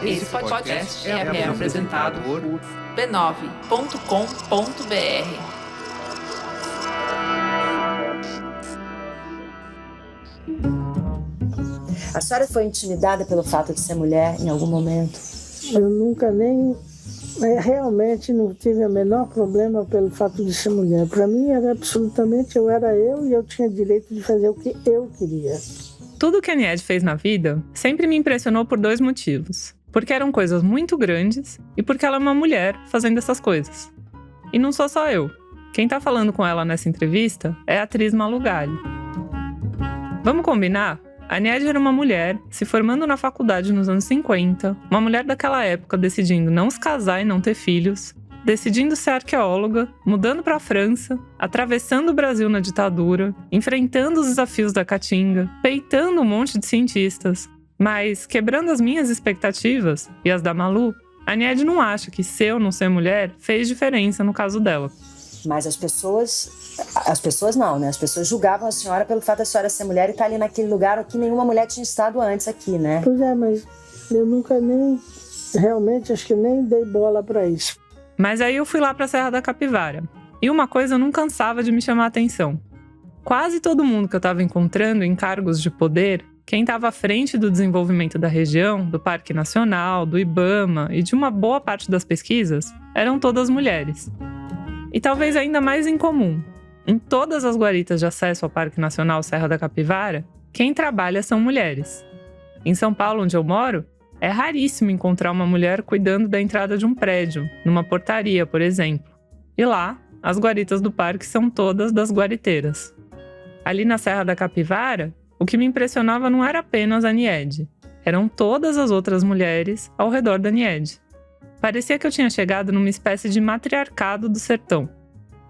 Esse podcast é apresentado por b9.com.br. A senhora foi intimidada pelo fato de ser mulher em algum momento? Eu nunca realmente não tive o menor problema pelo fato de ser mulher. Para mim era absolutamente, eu era eu e eu tinha direito de fazer o que eu queria. Tudo que a Aniede fez na vida sempre me impressionou por 2 motivos. Porque eram coisas muito grandes e porque ela é uma mulher fazendo essas coisas. E não sou só eu. Quem tá falando com ela nessa entrevista é a atriz Malu Gali. Vamos combinar? A Aniede era uma mulher se formando na faculdade nos anos 50, uma mulher daquela época decidindo não se casar e não ter filhos, decidindo ser arqueóloga, mudando para a França, atravessando o Brasil na ditadura, enfrentando os desafios da Caatinga, peitando um monte de cientistas. Mas, quebrando as minhas expectativas e as da Malu, a Aniede não acha que ser ou não ser mulher fez diferença no caso dela. Mas as pessoas não, né? As pessoas julgavam a senhora pelo fato da senhora ser mulher e estar ali naquele lugar que nenhuma mulher tinha estado antes aqui, né? Pois é, mas eu nunca realmente acho que nem dei bola para isso. Mas aí eu fui lá para a Serra da Capivara. E uma coisa não cansava de me chamar a atenção. Quase todo mundo que eu estava encontrando em cargos de poder, quem estava à frente do desenvolvimento da região, do Parque Nacional, do IBAMA e de uma boa parte das pesquisas, eram todas mulheres. E talvez ainda mais incomum, em todas as guaritas de acesso ao Parque Nacional Serra da Capivara, quem trabalha são mulheres. Em São Paulo, onde eu moro, é raríssimo encontrar uma mulher cuidando da entrada de um prédio, numa portaria, por exemplo. E lá, as guaritas do parque são todas das guariteiras. Ali na Serra da Capivara, o que me impressionava não era apenas a Aniede, eram todas as outras mulheres ao redor da Aniede. Parecia que eu tinha chegado numa espécie de matriarcado do sertão.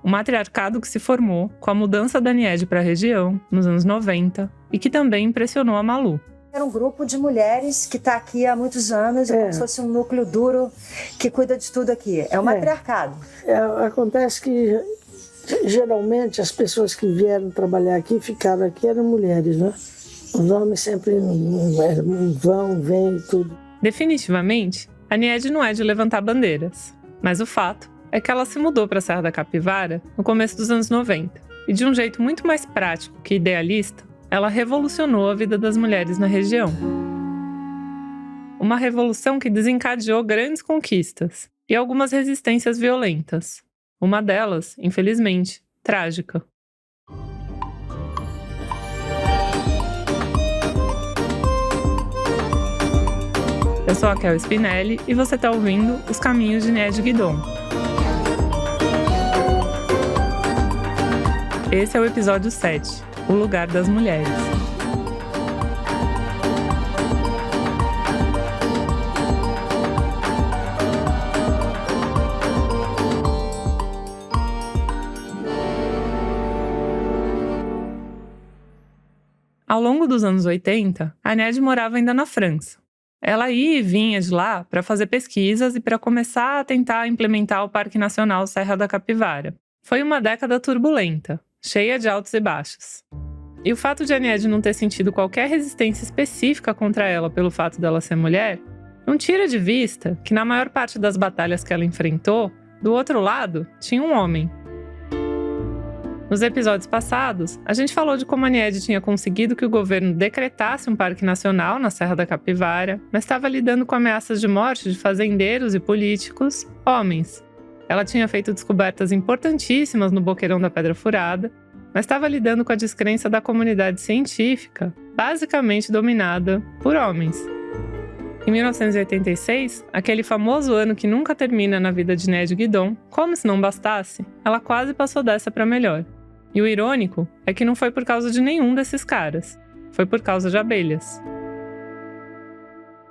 Um matriarcado que se formou com a mudança da Aniede para a região, nos anos 90, e que também impressionou a Malu. Era um grupo de mulheres que está aqui há muitos anos, como se fosse um núcleo duro que cuida de tudo aqui. É um matriarcado. Acontece que geralmente as pessoas que vieram trabalhar aqui, ficaram aqui, eram mulheres, né? Os homens sempre vão, vêm e tudo. Definitivamente, a Aniede não é de levantar bandeiras. Mas o fato é que ela se mudou para a Serra da Capivara no começo dos anos 90. E de um jeito muito mais prático que idealista, ela revolucionou a vida das mulheres na região. Uma revolução que desencadeou grandes conquistas e algumas resistências violentas. Uma delas, infelizmente, trágica. Eu sou a Kel Spinelli e você está ouvindo Os Caminhos de Aniede Guidon. Esse é o episódio 7, O Lugar das Mulheres. Ao longo dos anos 80, a Aniede morava ainda na França. Ela ia e vinha de lá para fazer pesquisas e para começar a tentar implementar o Parque Nacional Serra da Capivara. Foi uma década turbulenta, cheia de altos e baixos. E o fato de a Aniede não ter sentido qualquer resistência específica contra ela pelo fato dela ser mulher, não tira de vista que na maior parte das batalhas que ela enfrentou, do outro lado, tinha um homem. Nos episódios passados, a gente falou de como a Aniede tinha conseguido que o governo decretasse um parque nacional na Serra da Capivara, mas estava lidando com ameaças de morte de fazendeiros e políticos, homens. Ela tinha feito descobertas importantíssimas no Boqueirão da Pedra Furada, mas estava lidando com a descrença da comunidade científica, basicamente dominada por homens. Em 1986, aquele famoso ano que nunca termina na vida de Aniede Guidon, como se não bastasse, ela quase passou dessa para melhor. E o irônico é que não foi por causa de nenhum desses caras, foi por causa de abelhas.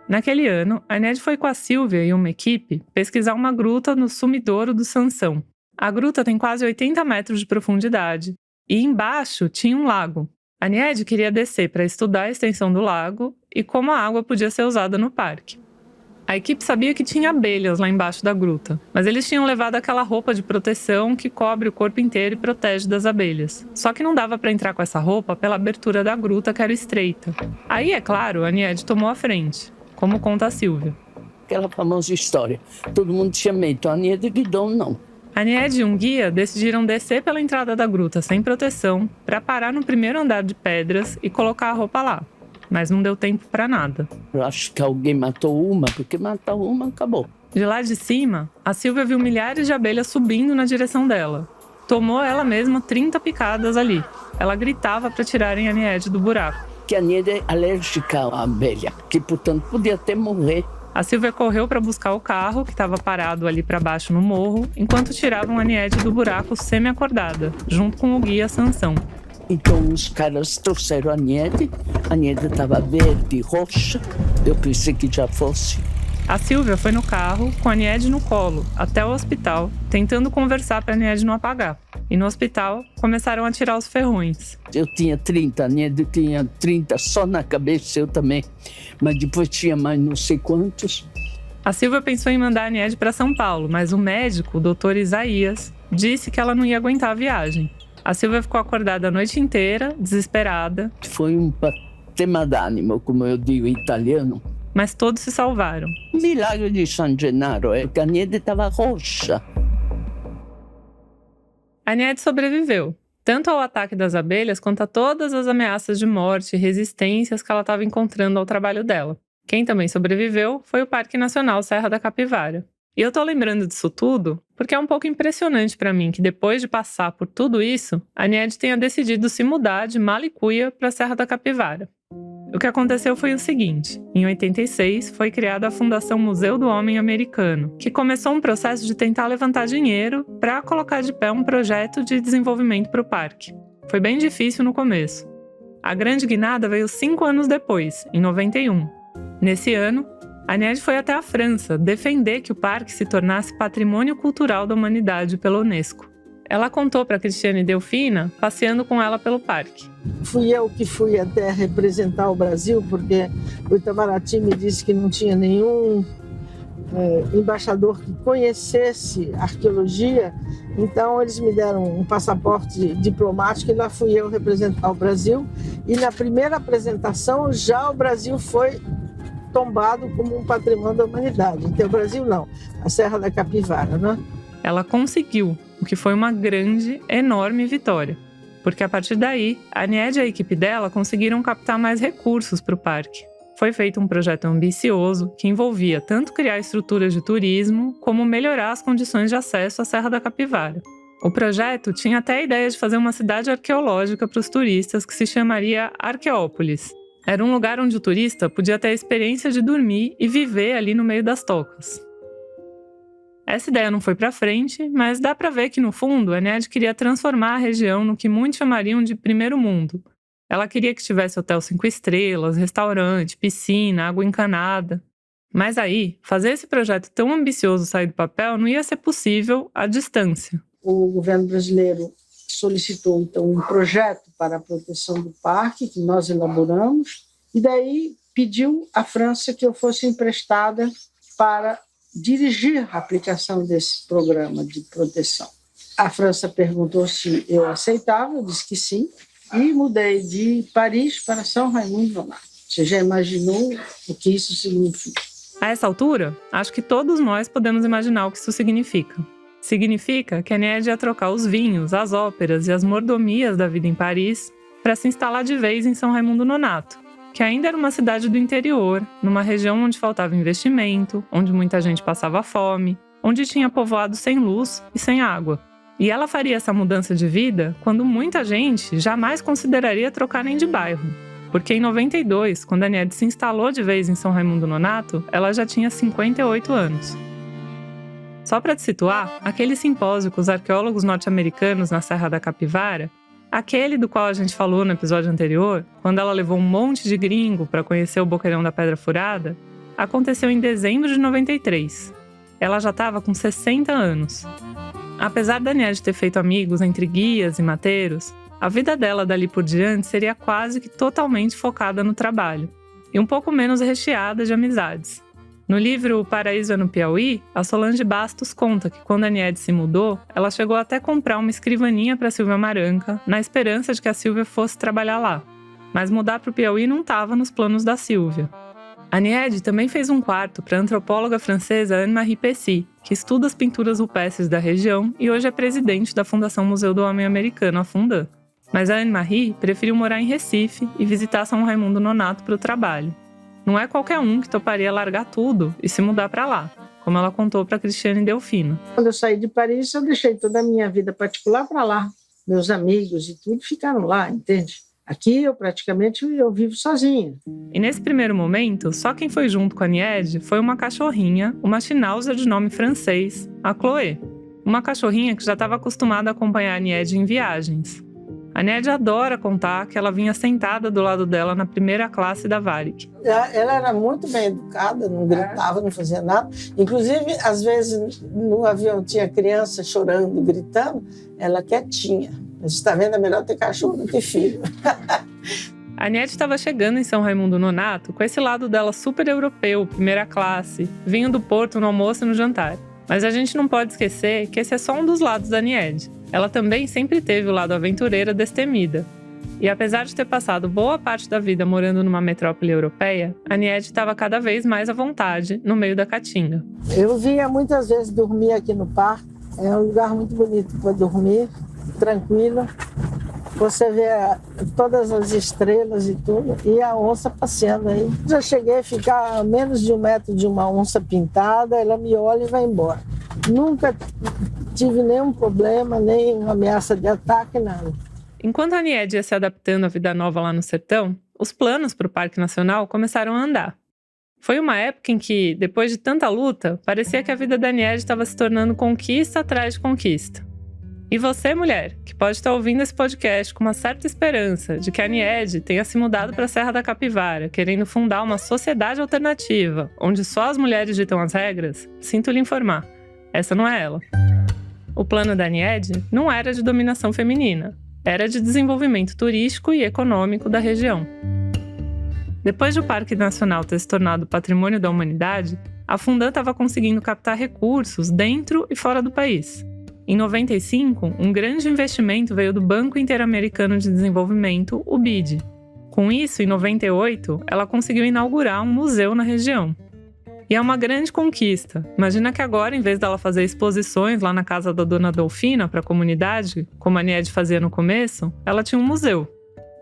Naquele ano, a Aniede foi com a Silvia e uma equipe pesquisar uma gruta no sumidouro do Sansão. A gruta tem quase 80 metros de profundidade e embaixo tinha um lago. A Aniede queria descer para estudar a extensão do lago e como a água podia ser usada no parque. A equipe sabia que tinha abelhas lá embaixo da gruta, mas eles tinham levado aquela roupa de proteção que cobre o corpo inteiro e protege das abelhas. Só que não dava para entrar com essa roupa pela abertura da gruta, que era estreita. Aí, é claro, a Aniede tomou a frente, como conta a Silvia. aquela famosa história. Todo mundo tinha medo, a Niede Guidon não. A Niede e um guia decidiram descer pela entrada da gruta sem proteção para parar no primeiro andar de pedras e colocar a roupa lá. Mas não deu tempo para nada. Eu acho que alguém matou uma, porque matou uma, acabou. De lá de cima, a Silvia viu milhares de abelhas subindo na direção dela. Tomou ela mesma 30 picadas ali. Ela gritava para tirarem a Niede do buraco. Que a Niede é alérgica à abelha, que, portanto, podia até morrer. A Silvia correu para buscar o carro, que estava parado ali para baixo no morro, enquanto tiravam a Niede do buraco semi-acordada, junto com o guia Sansão. Então os caras trouxeram a Niede estava verde, roxa, eu pensei que já fosse. A Silvia foi no carro, com a Niede no colo, até o hospital, tentando conversar para a Niede não apagar. E no hospital, começaram a tirar os ferrões. Eu tinha 30, a Niede tinha 30 só na cabeça, eu também. Mas depois tinha mais não sei quantos. A Silvia pensou em mandar a Niede para São Paulo, mas o médico, o doutor Isaías, disse que ela não ia aguentar a viagem. A Silvia ficou acordada a noite inteira, desesperada. Foi um tema d'animo, como eu digo em italiano. Mas todos se salvaram. O milagre de San Gennaro é que a Niede estava roxa. A Niede sobreviveu, tanto ao ataque das abelhas quanto a todas as ameaças de morte e resistências que ela estava encontrando ao trabalho dela. Quem também sobreviveu foi o Parque Nacional Serra da Capivara. E eu tô lembrando disso tudo porque é um pouco impressionante para mim que depois de passar por tudo isso, a Niede tenha decidido se mudar de Malicuia para a Serra da Capivara. O que aconteceu foi o seguinte: em 86 foi criada a Fundação Museu do Homem Americano, que começou um processo de tentar levantar dinheiro para colocar de pé um projeto de desenvolvimento para o parque. Foi bem difícil no começo. A grande guinada veio 5 anos depois, em 91. Nesse ano, a Niede foi até a França defender que o parque se tornasse Patrimônio Cultural da Humanidade pela Unesco. Ela contou para Cristiane Delfina, passeando com ela pelo parque. Fui eu que fui até representar o Brasil, porque o Itamaraty me disse que não tinha nenhum embaixador que conhecesse arqueologia, então eles me deram um passaporte diplomático e lá fui eu representar o Brasil. E na primeira apresentação já o Brasil foi tombado como um patrimônio da humanidade. Então o Brasil não, a Serra da Capivara, né? Ela conseguiu, o que foi uma grande, enorme vitória. Porque a partir daí, a Niede e a equipe dela conseguiram captar mais recursos para o parque. Foi feito um projeto ambicioso que envolvia tanto criar estruturas de turismo, como melhorar as condições de acesso à Serra da Capivara. O projeto tinha até a ideia de fazer uma cidade arqueológica para os turistas que se chamaria Arqueópolis. Era um lugar onde o turista podia ter a experiência de dormir e viver ali no meio das tocas. Essa ideia não foi para frente, mas dá para ver que, no fundo, a Niede queria transformar a região no que muitos chamariam de primeiro mundo. Ela queria que tivesse hotel 5 estrelas, restaurante, piscina, água encanada. Mas aí, fazer esse projeto tão ambicioso sair do papel não ia ser possível à distância. O governo brasileiro solicitou, então, um projeto para a proteção do parque, que nós elaboramos, e daí pediu à França que eu fosse emprestada para dirigir a aplicação desse programa de proteção. A França perguntou se eu aceitava, eu disse que sim, e mudei de Paris para São Raimundo Nonato. Você já imaginou o que isso significa? A essa altura, acho que todos nós podemos imaginar o que isso significa. Significa que a Niede ia trocar os vinhos, as óperas e as mordomias da vida em Paris para se instalar de vez em São Raimundo Nonato, que ainda era uma cidade do interior, numa região onde faltava investimento, onde muita gente passava fome, onde tinha povoado sem luz e sem água. E ela faria essa mudança de vida quando muita gente jamais consideraria trocar nem de bairro. Porque em 92, quando a Niede se instalou de vez em São Raimundo Nonato, ela já tinha 58 anos. Só para te situar, aquele simpósio com os arqueólogos norte-americanos na Serra da Capivara, aquele do qual a gente falou no episódio anterior, quando ela levou um monte de gringo para conhecer o Boqueirão da Pedra Furada, aconteceu em dezembro de 93. Ela já estava com 60 anos. Apesar da Niede ter feito amigos entre guias e mateiros, a vida dela dali por diante seria quase que totalmente focada no trabalho, e um pouco menos recheada de amizades. No livro O Paraíso é no Piauí, a Solange Bastos conta que quando a Niede se mudou, ela chegou até a comprar uma escrivaninha para Silvia Maranca, na esperança de que a Silvia fosse trabalhar lá. Mas mudar para o Piauí não estava nos planos da Silvia. A Niede também fez um quarto para a antropóloga francesa Anne-Marie Pessy, que estuda as pinturas rupestres da região e hoje é presidente da Fundação Museu do Homem Americano, a Fundan. Mas a Anne-Marie preferiu morar em Recife e visitar São Raimundo Nonato para o trabalho. Não é qualquer um que toparia largar tudo e se mudar para lá, como ela contou para Cristiane Delfino. Quando eu saí de Paris, eu deixei toda a minha vida particular para lá. Meus amigos e tudo ficaram lá, entende? Aqui eu vivo sozinha. E nesse primeiro momento, só quem foi junto com a Niede foi uma cachorrinha, uma Schnauzer de nome francês, a Chloé. Uma cachorrinha que já estava acostumada a acompanhar a Niede em viagens. A Niede adora contar que ela vinha sentada do lado dela na primeira classe da Varig. Ela era muito bem educada, não gritava, não fazia nada. Inclusive, às vezes, no avião tinha criança chorando, gritando, ela quietinha. Você está vendo, é melhor ter cachorro do que filho. A Niede estava chegando em São Raimundo Nonato com esse lado dela super europeu, primeira classe, vinho do Porto no almoço e no jantar. Mas a gente não pode esquecer que esse é só um dos lados da Niede. Ela também sempre teve o lado aventureira destemida. E apesar de ter passado boa parte da vida morando numa metrópole europeia, a Niede estava cada vez mais à vontade no meio da Caatinga. Eu vinha muitas vezes dormir aqui no parque. É um lugar muito bonito para dormir, tranquilo. Você vê todas as estrelas e tudo, e a onça passeando aí. Já cheguei a ficar a menos de 1 metro de uma onça pintada, ela me olha e vai embora. Nunca tive nenhum problema, nem ameaça de ataque, nada. Enquanto a Niede ia se adaptando à vida nova lá no sertão, os planos para o Parque Nacional começaram a andar. Foi uma época em que, depois de tanta luta, parecia que a vida da Niede estava se tornando conquista atrás de conquista. E você, mulher, que pode estar ouvindo esse podcast com uma certa esperança de que a Niede tenha se mudado para a Serra da Capivara, querendo fundar uma sociedade alternativa, onde só as mulheres ditam as regras, sinto lhe informar, essa não é ela. O plano da Niede não era de dominação feminina, era de desenvolvimento turístico e econômico da região. Depois de o Parque Nacional ter se tornado patrimônio da humanidade, a Fundan estava conseguindo captar recursos dentro e fora do país. Em 95, um grande investimento veio do Banco Interamericano de Desenvolvimento, o BID. Com isso, em 98, ela conseguiu inaugurar um museu na região. E é uma grande conquista. Imagina que agora, em vez dela fazer exposições lá na casa da Dona Delfina para a comunidade, como a Niede fazia no começo, ela tinha um museu.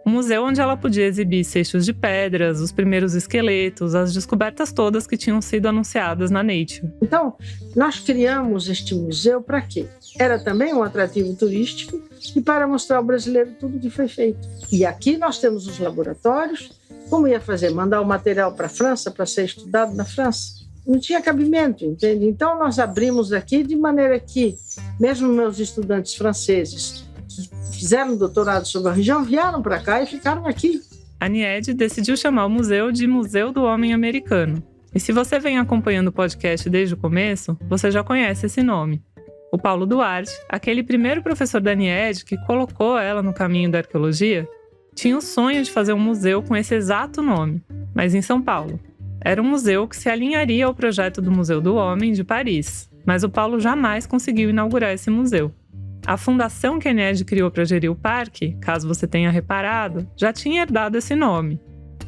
Um museu onde ela podia exibir cestos de pedras, os primeiros esqueletos, as descobertas todas que tinham sido anunciadas na Nature. Então, nós criamos este museu para quê? Era também um atrativo turístico e para mostrar ao brasileiro tudo que foi feito. E aqui nós temos os laboratórios. Como ia fazer? Mandar o material para a França para ser estudado na França? Não tinha cabimento, entende? Então, nós abrimos aqui de maneira que, mesmo meus estudantes franceses, que fizeram doutorado sobre a região, vieram para cá e ficaram aqui. A Niede decidiu chamar o museu de Museu do Homem Americano. E se você vem acompanhando o podcast desde o começo, você já conhece esse nome. O Paulo Duarte, aquele primeiro professor da Niede que colocou ela no caminho da arqueologia, tinha o sonho de fazer um museu com esse exato nome, mas em São Paulo. Era um museu que se alinharia ao projeto do Museu do Homem de Paris, mas o Paulo jamais conseguiu inaugurar esse museu. A fundação que a Niede criou para gerir o parque, caso você tenha reparado, já tinha herdado esse nome.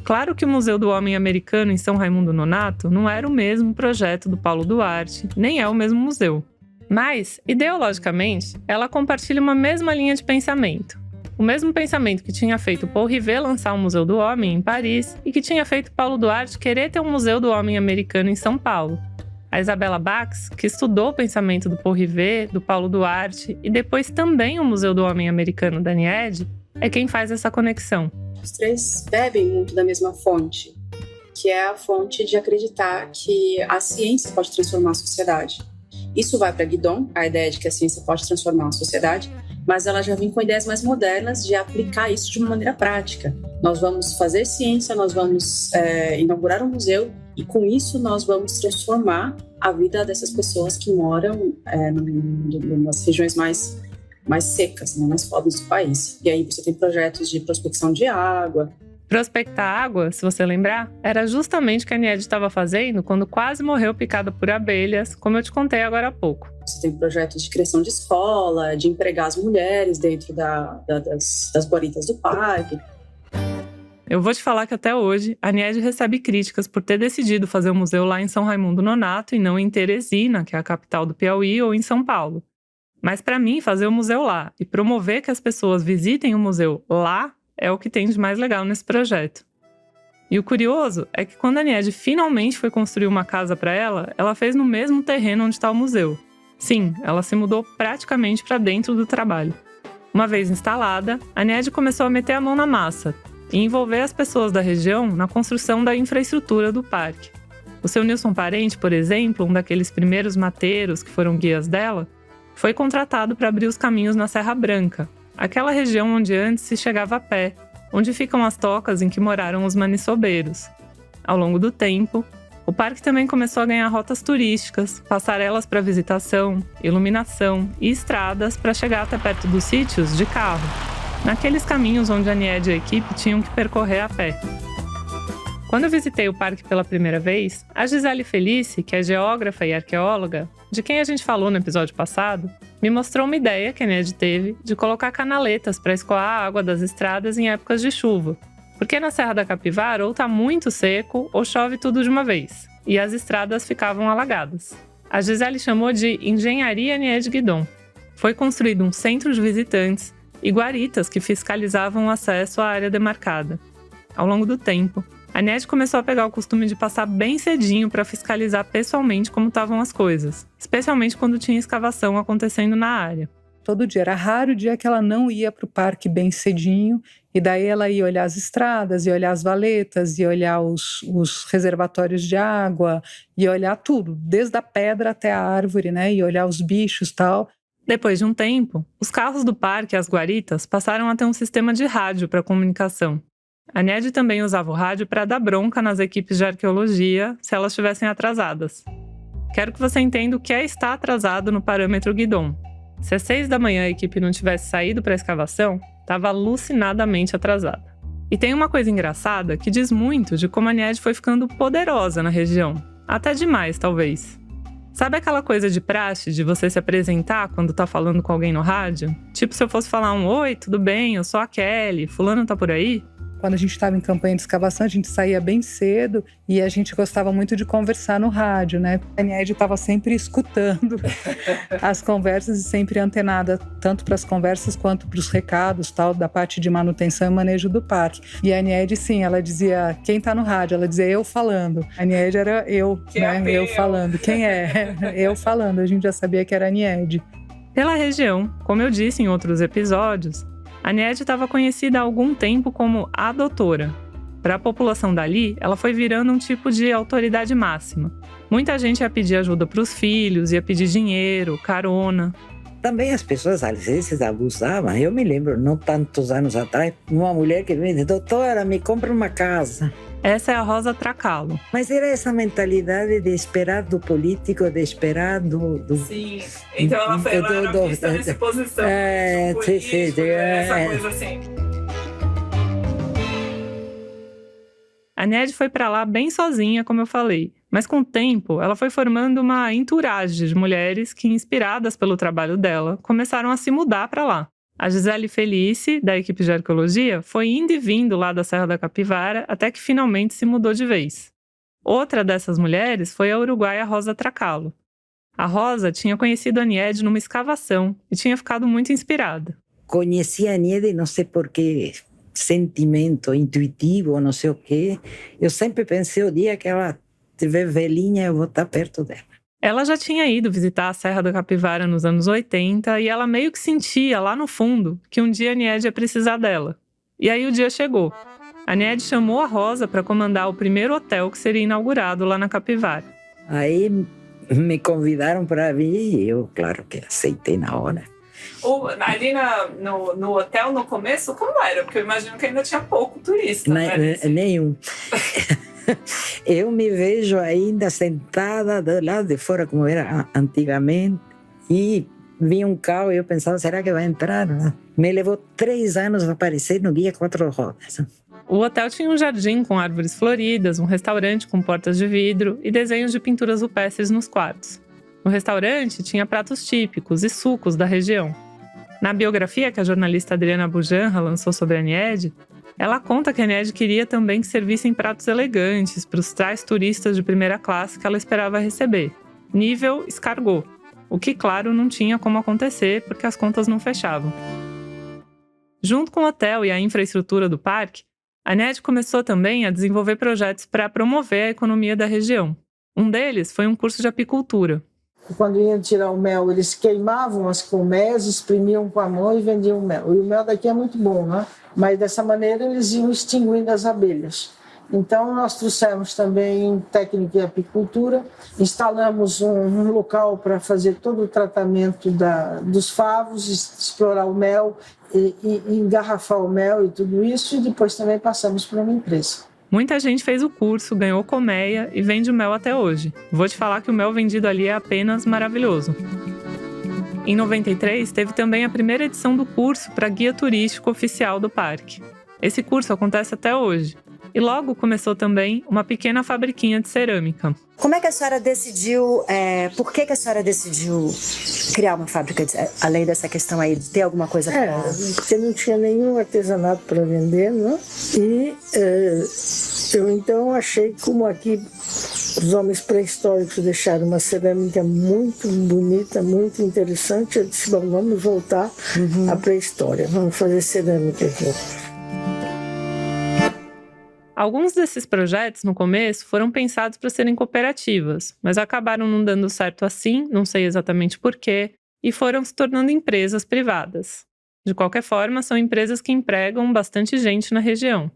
Claro que o Museu do Homem Americano em São Raimundo Nonato não era o mesmo projeto do Paulo Duarte, nem é o mesmo museu. Mas, ideologicamente, ela compartilha uma mesma linha de pensamento. O mesmo pensamento que tinha feito Paul Rivet lançar o Museu do Homem em Paris e que tinha feito Paulo Duarte querer ter um Museu do Homem Americano em São Paulo. A Isabella Bax, que estudou o pensamento do Paul Rivet, do Paulo Duarte e depois também o Museu do Homem Americano da Niede, é quem faz essa conexão. Os três bebem muito da mesma fonte, que é a fonte de acreditar que a ciência pode transformar a sociedade. Isso vai para Guidon, a ideia de que a ciência pode transformar a sociedade, mas ela já vem com ideias mais modernas de aplicar isso de uma maneira prática. Nós vamos fazer ciência, nós vamos inaugurar um museu e com isso nós vamos transformar a vida dessas pessoas que moram nas regiões mais secas, né, mais pobres do país. E aí você tem projetos de prospecção de água. Prospectar água, se você lembrar, era justamente o que a Niede estava fazendo quando quase morreu picada por abelhas, como eu te contei agora há pouco. Você tem projetos de criação de escola, de empregar as mulheres dentro das guaritas do parque. Eu vou te falar que até hoje a Aniede recebe críticas por ter decidido fazer o museu lá em São Raimundo Nonato e não em Teresina, que é a capital do Piauí, ou em São Paulo. Mas para mim, fazer o museu lá e promover que as pessoas visitem o museu lá é o que tem de mais legal nesse projeto. E o curioso é que quando a Aniede finalmente foi construir uma casa para ela fez no mesmo terreno onde está o museu. Sim, ela se mudou praticamente para dentro do trabalho. Uma vez instalada, a Aniede começou a meter a mão na massa e envolver as pessoas da região na construção da infraestrutura do parque. O seu Nilson Parente, por exemplo, um daqueles primeiros mateiros que foram guias dela, foi contratado para abrir os caminhos na Serra Branca, aquela região onde antes se chegava a pé, onde ficam as tocas em que moraram os maniçobeiros. Ao longo do tempo, o parque também começou a ganhar rotas turísticas, passarelas para visitação, iluminação e estradas para chegar até perto dos sítios de carro, naqueles caminhos onde a Aniede e a equipe tinham que percorrer a pé. Quando eu visitei o parque pela primeira vez, a Gisele Felice, que é geógrafa e arqueóloga, de quem a gente falou no episódio passado, me mostrou uma ideia que a Aniede teve de colocar canaletas para escoar a água das estradas em épocas de chuva. Porque na Serra da Capivara ou está muito seco ou chove tudo de uma vez, e as estradas ficavam alagadas. A Gisele chamou de Engenharia Aniede Guidon. Foi construído um centro de visitantes e guaritas que fiscalizavam o acesso à área demarcada. Ao longo do tempo, a Aniede começou a pegar o costume de passar bem cedinho para fiscalizar pessoalmente como estavam as coisas, especialmente quando tinha escavação acontecendo na área. Todo dia, era raro o dia que ela não ia para o parque bem cedinho, e daí ela ia olhar as estradas, ia olhar as valetas, ia olhar os reservatórios de água, ia olhar tudo, desde a pedra até a árvore, né? E olhar os bichos e tal. Depois de um tempo, os carros do parque e as guaritas passaram a ter um sistema de rádio para comunicação. A Aniede também usava o rádio para dar bronca nas equipes de arqueologia se elas estivessem atrasadas. Quero que você entenda o que é estar atrasado no parâmetro Guidon. Se às 6 da manhã a equipe não tivesse saído para a escavação, estava alucinadamente atrasada. E tem uma coisa engraçada que diz muito de como a Aniede foi ficando poderosa na região. Até demais, talvez. Sabe aquela coisa de praxe de você se apresentar quando tá falando com alguém no rádio? Tipo se eu fosse falar oi, tudo bem, eu sou a Kelly, fulano tá por aí? Quando a gente estava em campanha de escavação, a gente saía bem cedo e a gente gostava muito de conversar no rádio, né? A Aniede estava sempre escutando as conversas e sempre antenada, tanto para as conversas quanto para os recados, tal, da parte de manutenção e manejo do parque. E a Aniede, sim, ela dizia, quem está no rádio? Ela dizia, eu falando. A Aniede era eu, né? Eu falando. Quem é? Eu falando. A gente já sabia que era a Aniede. Pela região, como eu disse em outros episódios, a Aniede estava conhecida há algum tempo como a doutora. Para a população dali, ela foi virando um tipo de autoridade máxima. Muita gente ia pedir ajuda para os filhos, ia pedir dinheiro, carona. Também as pessoas às vezes abusavam. Eu me lembro, não tantos anos atrás, uma mulher que me disse, doutora, me compra uma casa. Essa é a Rosa Tracalo. Mas era essa mentalidade de esperar do político, de esperar do... Sim, então ela foi lá na pista nessa posição. Essa coisa assim. A Aniede foi para lá bem sozinha, como eu falei. Mas com o tempo, ela foi formando uma entourage de mulheres que, inspiradas pelo trabalho dela, começaram a se mudar para lá. A Gisele Felice, da equipe de arqueologia, foi indo e vindo lá da Serra da Capivara até que finalmente se mudou de vez. Outra dessas mulheres foi a uruguaia Rosa Tracalo. A Rosa tinha conhecido a Aniede numa escavação e tinha ficado muito inspirada. Conheci a Aniede, não sei por que sentimento intuitivo, não sei o quê. Eu sempre pensei, o dia que ela tiver velhinha, eu vou estar perto dela. Ela já tinha ido visitar a Serra da Capivara nos anos 80 e ela meio que sentia lá no fundo que um dia a Aniede ia precisar dela. E aí o dia chegou. A Aniede chamou a Rosa para comandar o primeiro hotel que seria inaugurado lá na Capivara. Aí me convidaram para vir e eu, claro que aceitei na hora. Ali no hotel, no começo, como era? Porque eu imagino que ainda tinha pouco turista. Nenhum. Eu me vejo ainda sentada do lado de fora, como era antigamente, e vi um carro e eu pensava, será que vai entrar? Me levou 3 anos a aparecer no Guia 4 Rodas. O hotel tinha um jardim com árvores floridas, um restaurante com portas de vidro e desenhos de pinturas rupestres nos quartos. No restaurante tinha pratos típicos e sucos da região. Na biografia que a jornalista Adriana Bujanra lançou sobre a Aniede, Ela conta que a Aniede queria também que servissem pratos elegantes para os tais turistas de primeira classe que ela esperava receber. Nível escargot. O que, claro, não tinha como acontecer porque as contas não fechavam. Junto com o hotel e a infraestrutura do parque, a Aniede começou também a desenvolver projetos para promover a economia da região. Um deles foi um curso de apicultura. Quando iam tirar o mel, eles queimavam as colmeias, exprimiam com a mão e vendiam o mel. E o mel daqui é muito bom, né? Mas dessa maneira eles iam extinguindo as abelhas. Então nós trouxemos também técnica de apicultura, instalamos um local para fazer todo o tratamento dos favos, explorar o mel, e engarrafar o mel e tudo isso, e depois também passamos para uma empresa. Muita gente fez o curso, ganhou colmeia e vende o mel até hoje. Vou te falar que o mel vendido ali é apenas maravilhoso. Em 93, teve também a primeira edição do curso para guia turístico oficial do parque. Esse curso acontece até hoje. E logo começou também uma pequena fabriquinha de cerâmica. Como é que a senhora decidiu, por que a senhora decidiu criar uma fábrica, além dessa questão aí de ter alguma coisa para... Porque não tinha nenhum artesanato para vender, né? E eu então achei, como aqui os homens pré-históricos deixaram uma cerâmica muito bonita, muito interessante, eu disse, bom, vamos voltar à pré-história, vamos fazer cerâmica aqui. Alguns desses projetos, no começo, foram pensados para serem cooperativas, mas acabaram não dando certo assim, não sei exatamente porquê, e foram se tornando empresas privadas. De qualquer forma, são empresas que empregam bastante gente na região.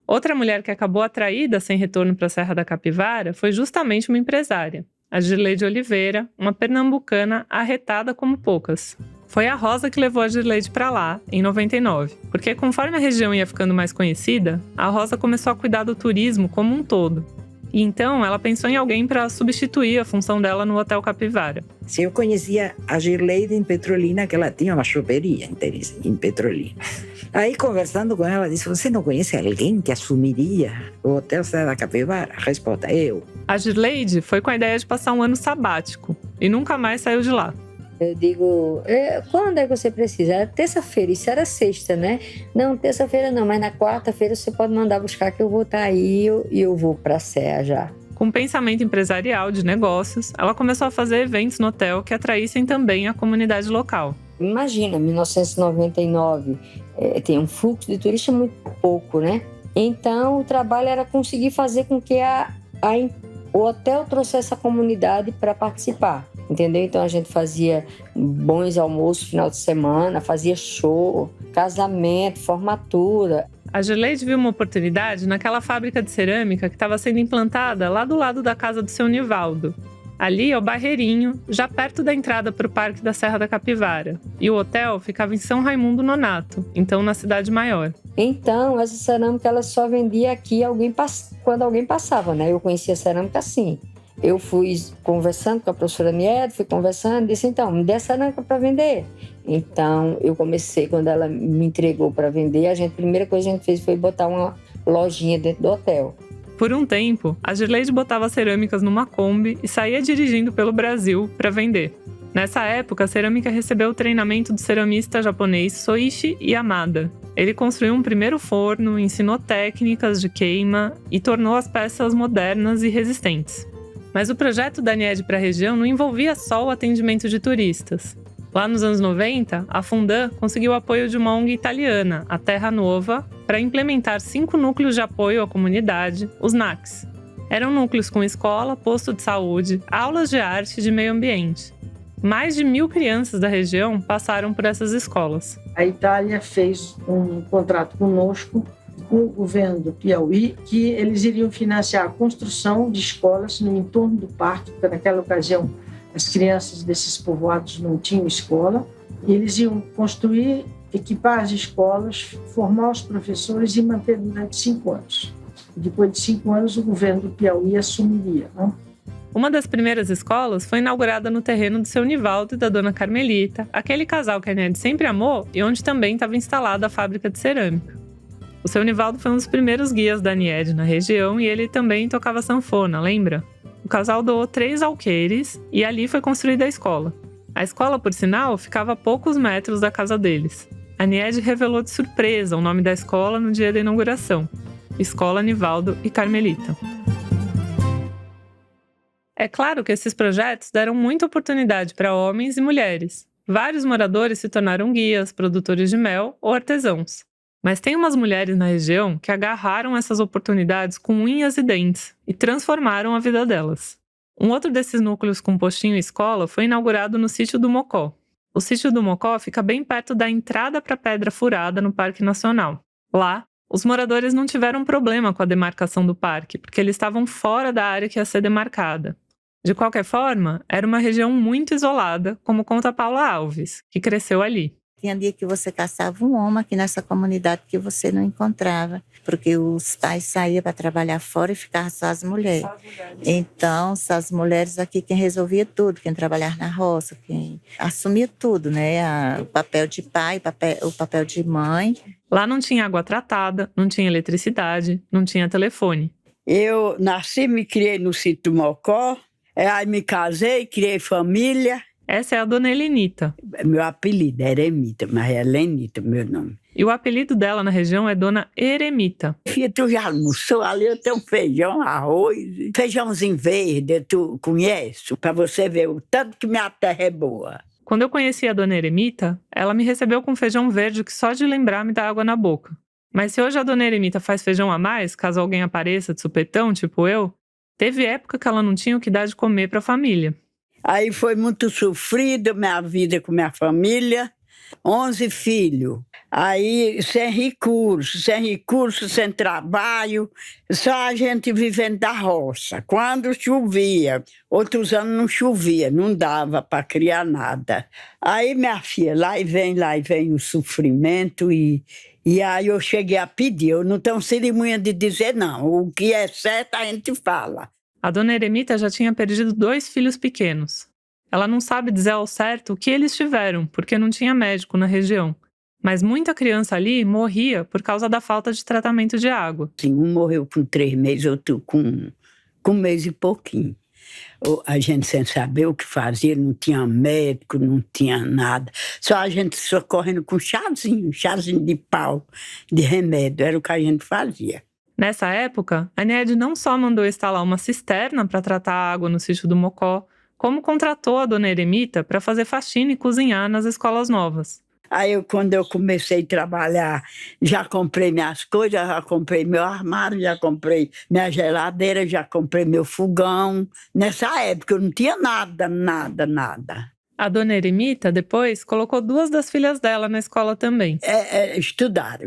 Outra mulher que acabou atraída sem retorno para a Serra da Capivara foi justamente uma empresária, a Girleide Oliveira, uma pernambucana arretada como poucas. Foi a Rosa que levou a Girleide para lá, em 99, porque conforme a região ia ficando mais conhecida, a Rosa começou a cuidar do turismo como um todo. E então ela pensou em alguém para substituir a função dela no Hotel Capivara. Eu conhecia a Girleide em Petrolina, que ela tinha uma choperia em Petrolina. Aí, conversando com ela, disse, você não conhece alguém que assumiria o Hotel Serra da Capivara? Resposta, eu. A Girleide foi com a ideia de passar um ano sabático e nunca mais saiu de lá. Eu digo, quando é que você precisa? Era terça-feira, isso era sexta, né? Não, terça-feira não, mas na quarta-feira você pode mandar buscar que eu vou estar aí e eu vou para a Serra já. Com pensamento empresarial de negócios, ela começou a fazer eventos no hotel que atraíssem também a comunidade local. Imagina, 1999, tem um fluxo de turistas muito pouco, né? Então o trabalho era conseguir fazer com que o hotel trouxesse a comunidade para participar. Entendeu? Então a gente fazia bons almoços final de semana, fazia show, casamento, formatura. A Girleide viu uma oportunidade naquela fábrica de cerâmica que estava sendo implantada lá do lado da casa do seu Nivaldo. Ali é o Barreirinho, já perto da entrada para o Parque da Serra da Capivara. E o hotel ficava em São Raimundo Nonato, então na cidade maior. Então, essa cerâmica ela só vendia aqui quando alguém passava, né? Eu conhecia a cerâmica assim. Eu fui conversando com a professora Aniede, disse, então, me dê cerâmica para vender. Então, eu comecei, quando ela me entregou para vender, a primeira coisa que a gente fez foi botar uma lojinha dentro do hotel. Por um tempo, a Girleide botava cerâmicas numa Kombi e saía dirigindo pelo Brasil para vender. Nessa época, a cerâmica recebeu o treinamento do ceramista japonês Soichi Yamada. Ele construiu um primeiro forno, ensinou técnicas de queima e tornou as peças modernas e resistentes. Mas o projeto da Aniede para a região não envolvia só o atendimento de turistas. Lá nos anos 90, a Fundan conseguiu o apoio de uma ONG italiana, a Terra Nova, para implementar 5 núcleos de apoio à comunidade, os NACs. Eram núcleos com escola, posto de saúde, aulas de arte e de meio ambiente. Mais de 1.000 crianças da região passaram por essas escolas. A Itália fez um contrato conosco, com o governo do Piauí, que eles iriam financiar a construção de escolas no entorno do parque, porque naquela ocasião as crianças desses povoados não tinham escola, e eles iam construir, equipar as escolas, formar os professores e manter durante 5 anos. E depois de 5 anos, o governo do Piauí assumiria, né? Uma das primeiras escolas foi inaugurada no terreno do seu Nivaldo e da dona Carmelita, aquele casal que a Aniede sempre amou e onde também estava instalada a fábrica de cerâmica. O seu Nivaldo foi um dos primeiros guias da Aniede na região e ele também tocava sanfona, lembra? O casal doou 3 alqueires e ali foi construída a escola. A escola, por sinal, ficava a poucos metros da casa deles. A a Niede revelou de surpresa o nome da escola no dia da inauguração: Escola Nivaldo e Carmelita. É claro que esses projetos deram muita oportunidade para homens e mulheres. Vários moradores se tornaram guias, produtores de mel ou artesãos. Mas tem umas mulheres na região que agarraram essas oportunidades com unhas e dentes e transformaram a vida delas. Um outro desses núcleos com postinho e escola foi inaugurado no Sítio do Mocó. O Sítio do Mocó fica bem perto da entrada para Pedra Furada, no Parque Nacional. Lá, os moradores não tiveram problema com a demarcação do parque, porque eles estavam fora da área que ia ser demarcada. De qualquer forma, era uma região muito isolada, como conta Paula Alves, que cresceu ali. Tinha dia que você caçava um homem aqui nessa comunidade que você não encontrava, porque os pais saíam para trabalhar fora e ficavam só as mulheres. Então, as mulheres aqui, quem resolvia tudo, quem trabalhava na roça, quem assumia tudo, né? O papel de pai, o papel de mãe. Lá não tinha água tratada, não tinha eletricidade, não tinha telefone. Eu nasci e me criei no Sítio do Mocó, aí me casei, criei família. Essa é a dona Helenita. Meu apelido é Eremita, mas é Helenita, meu nome. E o apelido dela na região é Dona Eremita. Filha, tu já almoçou? Ali eu tenho feijão, arroz, feijãozinho verde, tu conhece? Pra você ver o tanto que minha terra é boa. Quando eu conheci a Dona Eremita, ela me recebeu com feijão verde que só de lembrar me dá água na boca. Mas se hoje a Dona Eremita faz feijão a mais, caso alguém apareça de supetão, tipo eu, teve época que ela não tinha o que dar de comer pra família. Aí foi muito sofrida minha vida com minha família, 11 filhos. Aí sem recurso, sem trabalho, só a gente vivendo da roça. Quando chovia, outros anos não chovia, não dava para criar nada. Aí minha filha, lá e vem o sofrimento e aí eu cheguei a pedir. Eu não tenho cerimônia de dizer não, o que é certo a gente fala. A Dona Eremita já tinha perdido 2 filhos pequenos. Ela não sabe dizer ao certo o que eles tiveram, porque não tinha médico na região. Mas muita criança ali morria por causa da falta de tratamento de água. Sim, um morreu com 3 meses, outro com 1 mês e pouquinho. A gente sem saber o que fazia, não tinha médico, não tinha nada. Só a gente socorrendo com chazinho de pau, de remédio, era o que a gente fazia. Nessa época, a Niede não só mandou instalar uma cisterna para tratar a água no Sítio do Mocó, como contratou a Dona Eremita para fazer faxina e cozinhar nas escolas novas. Aí, quando eu comecei a trabalhar, já comprei minhas coisas, já comprei meu armário, já comprei minha geladeira, já comprei meu fogão. Nessa época, eu não tinha nada. A Dona Eremita, depois, colocou 2 das filhas dela na escola também. Estudaram.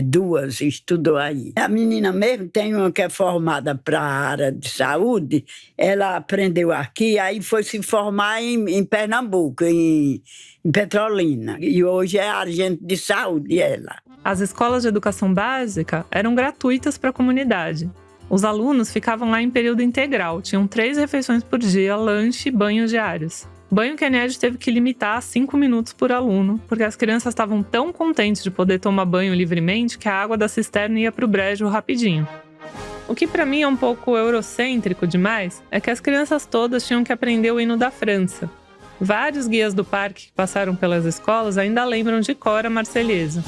2 estudou aí. A menina mesmo tem uma que é formada para a área de saúde. Ela aprendeu aqui, aí foi se formar em Pernambuco, em Petrolina. E hoje é agente de saúde, ela. As escolas de educação básica eram gratuitas para a comunidade. Os alunos ficavam lá em período integral, tinham 3 refeições por dia, lanche e banhos diários. Banho que a Niede teve que limitar a 5 minutos por aluno, porque as crianças estavam tão contentes de poder tomar banho livremente que a água da cisterna ia para o brejo rapidinho. O que para mim é um pouco eurocêntrico demais é que as crianças todas tinham que aprender o hino da França. Vários guias do parque que passaram pelas escolas ainda lembram de cor a Marselhesa.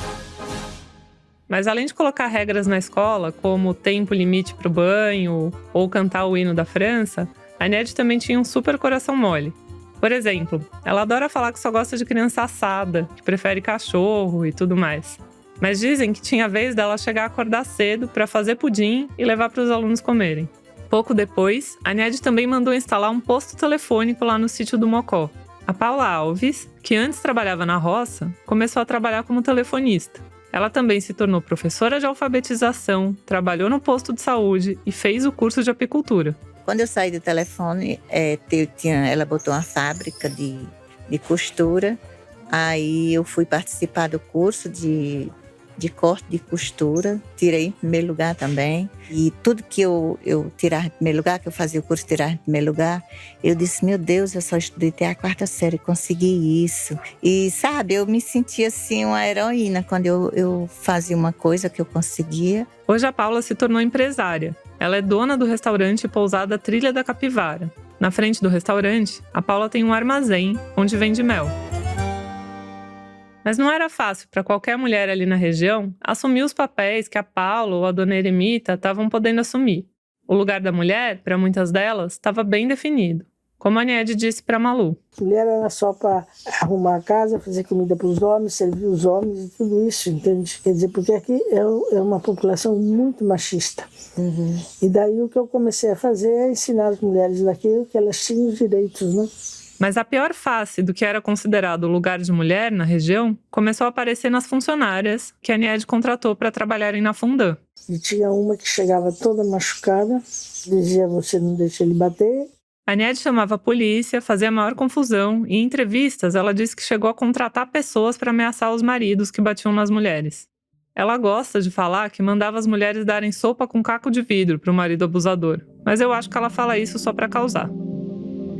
Mas além de colocar regras na escola, como tempo limite para o banho ou cantar o hino da França, a Niede também tinha um super coração mole. Por exemplo, ela adora falar que só gosta de criança assada, que prefere cachorro e tudo mais. Mas dizem que tinha vez dela chegar a acordar cedo para fazer pudim e levar para os alunos comerem. Pouco depois, a Niede também mandou instalar um posto telefônico lá no Sítio do Mocó. A Paula Alves, que antes trabalhava na roça, começou a trabalhar como telefonista. Ela também se tornou professora de alfabetização, trabalhou no posto de saúde e fez o curso de apicultura. Quando eu saí do telefone, ela botou uma fábrica de costura. Aí eu fui participar do curso de corte de costura. Tirei em primeiro lugar também. E tudo que eu tirava em primeiro lugar, que eu fazia o curso tirar em primeiro lugar, eu disse, meu Deus, eu só estudei até a 4ª série, consegui isso. E, sabe, eu me sentia assim uma heroína quando eu fazia uma coisa que eu conseguia. Hoje a Paula se tornou empresária. Ela é dona do restaurante Pousada Trilha da Capivara. Na frente do restaurante, a Paula tem um armazém onde vende mel. Mas não era fácil para qualquer mulher ali na região assumir os papéis que a Paula ou a dona Eremita estavam podendo assumir. O lugar da mulher, para muitas delas, estava bem definido. Como a Niede disse para Malu. Mulher era só para arrumar a casa, fazer comida para os homens, servir os homens e tudo isso, entende? Quer dizer, porque aqui é uma população muito machista. Uhum. E daí o que eu comecei a fazer é ensinar as mulheres daquilo que elas tinham os direitos, né? Mas a pior face do que era considerado o lugar de mulher na região começou a aparecer nas funcionárias que a Niede contratou para trabalharem na Fundã. E tinha uma que chegava toda machucada, dizia, você não deixa ele bater. A Niede chamava a polícia, fazia a maior confusão e em entrevistas ela disse que chegou a contratar pessoas para ameaçar os maridos que batiam nas mulheres. Ela gosta de falar que mandava as mulheres darem sopa com caco de vidro para o marido abusador, mas eu acho que ela fala isso só para causar.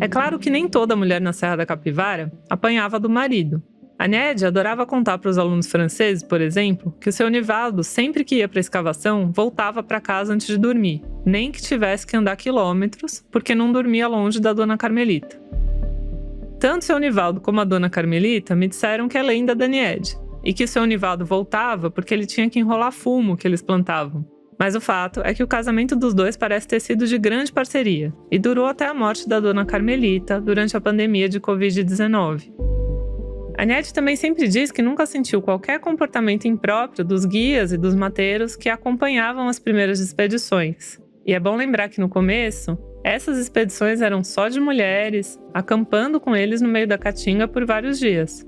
É claro que nem toda mulher na Serra da Capivara apanhava do marido. A Niede adorava contar para os alunos franceses, por exemplo, que o seu Nivaldo, sempre que ia para a escavação, voltava para casa antes de dormir, nem que tivesse que andar quilômetros, porque não dormia longe da dona Carmelita. Tanto o seu Nivaldo como a dona Carmelita me disseram que é lenda da Niede, e que o seu Nivaldo voltava porque ele tinha que enrolar fumo que eles plantavam. Mas o fato é que o casamento dos dois parece ter sido de grande parceria, e durou até a morte da dona Carmelita durante a pandemia de Covid-19. A Niede também sempre diz que nunca sentiu qualquer comportamento impróprio dos guias e dos mateiros que acompanhavam as primeiras expedições. E é bom lembrar que no começo, essas expedições eram só de mulheres, acampando com eles no meio da caatinga por vários dias.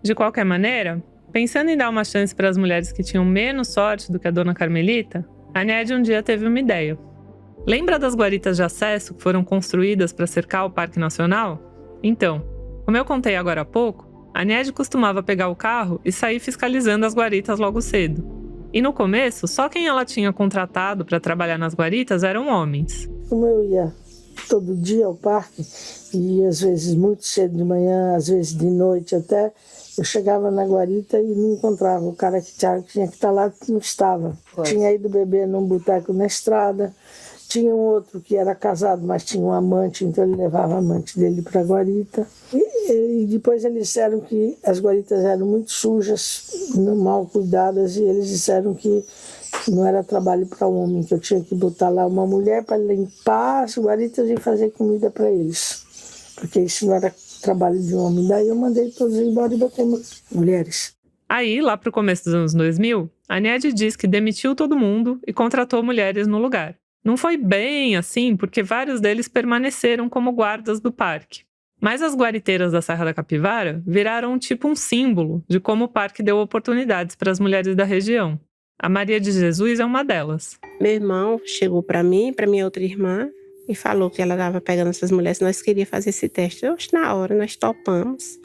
De qualquer maneira, pensando em dar uma chance para as mulheres que tinham menos sorte do que a dona Carmelita, a Niede um dia teve uma ideia. Lembra das guaritas de acesso que foram construídas para cercar o Parque Nacional? Então, como eu contei agora há pouco, a Niede costumava pegar o carro e sair fiscalizando as guaritas logo cedo. E no começo, só quem ela tinha contratado para trabalhar nas guaritas eram homens. Como eu ia todo dia ao parque, e às vezes muito cedo de manhã, às vezes de noite até, eu chegava na guarita e não encontrava. O cara que tinha que estar lá não estava. Tinha ido beber num boteco na estrada. Tinha um outro que era casado, mas tinha um amante, então ele levava a amante dele para a guarita. E depois eles disseram que as guaritas eram muito sujas, mal cuidadas, e eles disseram que não era trabalho para homem, que eu tinha que botar lá uma mulher para limpar as guaritas e fazer comida para eles. Porque isso não era trabalho de homem. Daí eu mandei todos embora e botei mulheres. Aí, lá para o começo dos anos 2000, a Niede diz que demitiu todo mundo e contratou mulheres no lugar. Não foi bem assim, porque vários deles permaneceram como guardas do parque. Mas as guariteiras da Serra da Capivara viraram tipo um símbolo de como o parque deu oportunidades para as mulheres da região. A Maria de Jesus é uma delas. Meu irmão chegou para mim, para minha outra irmã, e falou que ela estava pegando essas mulheres, nós queríamos fazer esse teste. Hoje, na hora, nós topamos,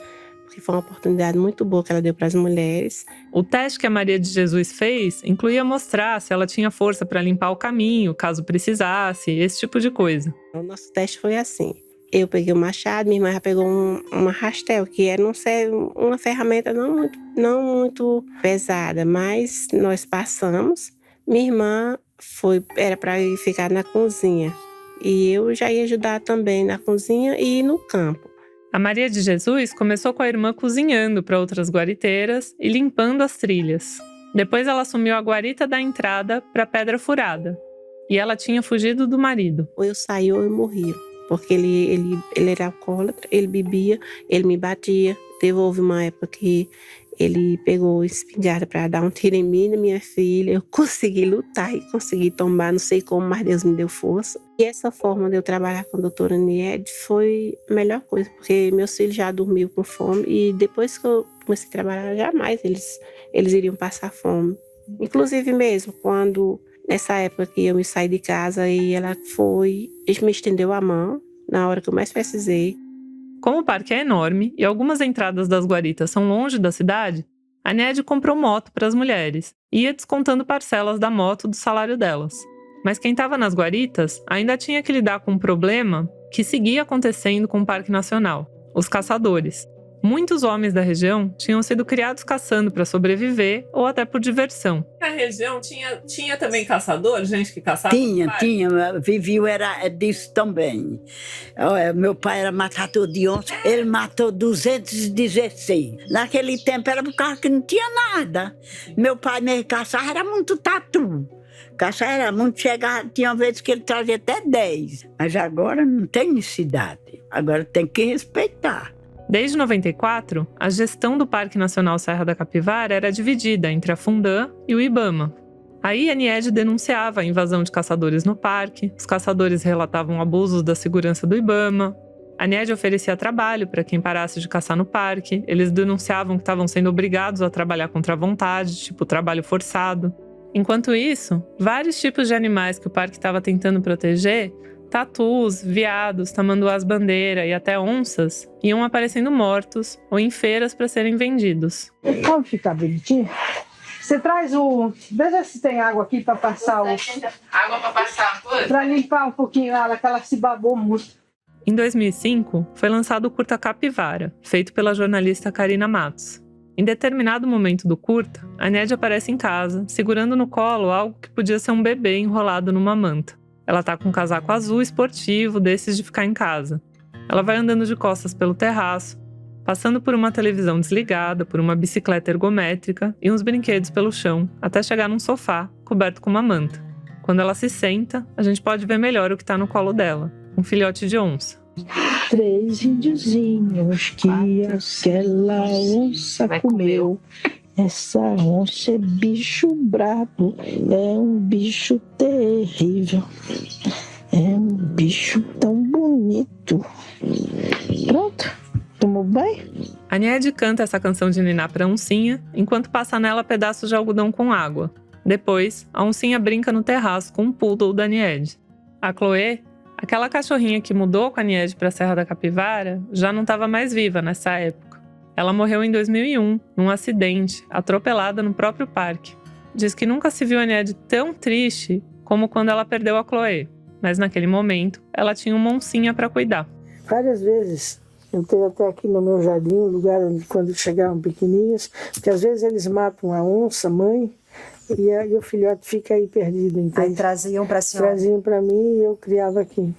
porque foi uma oportunidade muito boa que ela deu para as mulheres. O teste que a Maria de Jesus fez incluía mostrar se ela tinha força para limpar o caminho, caso precisasse, esse tipo de coisa. O nosso teste foi assim. Eu peguei o machado, minha irmã já pegou uma rastel, que era uma ferramenta não muito pesada, mas nós passamos. Minha irmã era para ficar na cozinha. E eu já ia ajudar também na cozinha e no campo. A Maria de Jesus começou com a irmã cozinhando para outras guariteiras e limpando as trilhas. Depois ela assumiu a guarita da entrada para Pedra Furada. E ela tinha fugido do marido. Ou eu saí ou eu morria. Porque ele era alcoólatra, ele bebia, ele me batia. Houve uma época que ele pegou espingarda para dar um tiro em mim e na minha filha. Eu consegui lutar e consegui tombar, não sei como, mas Deus me deu força. E essa forma de eu trabalhar com a doutora Niede foi a melhor coisa, porque meus filhos já dormiam com fome e depois que eu comecei a trabalhar, jamais eles iriam passar fome. Inclusive mesmo, nessa época que eu me saí de casa e ela me estendeu a mão na hora que eu mais precisei. Como o parque é enorme e algumas entradas das guaritas são longe da cidade, a Niede comprou moto para as mulheres e ia descontando parcelas da moto do salário delas. Mas quem estava nas guaritas ainda tinha que lidar com um problema que seguia acontecendo com o Parque Nacional: os caçadores. Muitos homens da região tinham sido criados caçando para sobreviver ou até por diversão. Na região tinha também caçador, gente que caçava? Tinha. Viviu era disso também. Meu pai era matador de onça, ele matou 216. Naquele tempo era por causa que não tinha nada. Meu pai mesmo caçava, era muito tatu. Caçar era muito chegado, tinha vezes que ele trazia até 10. Mas agora não tem necessidade, agora tem que respeitar. Desde 94, a gestão do Parque Nacional Serra da Capivara era dividida entre a Fundam e o IBAMA. Aí a Aniede denunciava a invasão de caçadores no parque, os caçadores relatavam abusos da segurança do IBAMA. A Aniede oferecia trabalho para quem parasse de caçar no parque, eles denunciavam que estavam sendo obrigados a trabalhar contra a vontade, tipo trabalho forçado. Enquanto isso, vários tipos de animais que o parque estava tentando proteger, tatus, veados, tamanduás-bandeira e até onças, iam aparecendo mortos ou em feiras para serem vendidos. Pode ficar bonitinho? Você traz o... Veja se tem água aqui para passar o... Água para passar? Para limpar um pouquinho ela, que ela se babou muito. Em 2005, foi lançado o curta Capivara, feito pela jornalista Karina Matos. Em determinado momento do curta, a Aniede aparece em casa, segurando no colo algo que podia ser um bebê enrolado numa manta. Ela tá com um casaco azul esportivo, desses de ficar em casa. Ela vai andando de costas pelo terraço, passando por uma televisão desligada, por uma bicicleta ergométrica e uns brinquedos pelo chão, até chegar num sofá, coberto com uma manta. Quando ela se senta, a gente pode ver melhor o que tá no colo dela, um filhote de onça. 3 índiozinhos que aquela onça comeu. Essa onça é bicho brabo, é um bicho terrível, é um bicho tão bonito. Pronto, tomou banho? A Aniede canta essa canção de niná pra oncinha, enquanto passa nela pedaços de algodão com água. Depois, a oncinha brinca no terraço com um poodle da Aniede. A Chloé, aquela cachorrinha que mudou com a Aniede pra Serra da Capivara, já não estava mais viva nessa época. Ela morreu em 2001, num acidente, atropelada no próprio parque. Diz que nunca se viu a Aniede tão triste como quando ela perdeu a Chloé. Mas naquele momento, ela tinha uma oncinha para cuidar. Várias vezes. Eu tenho até aqui no meu jardim um lugar onde, quando chegavam pequenininhos, porque às vezes eles matam a onça, mãe, e aí o filhote fica aí perdido. Então, aí traziam para a senhora? Traziam para mim e eu criava aqui.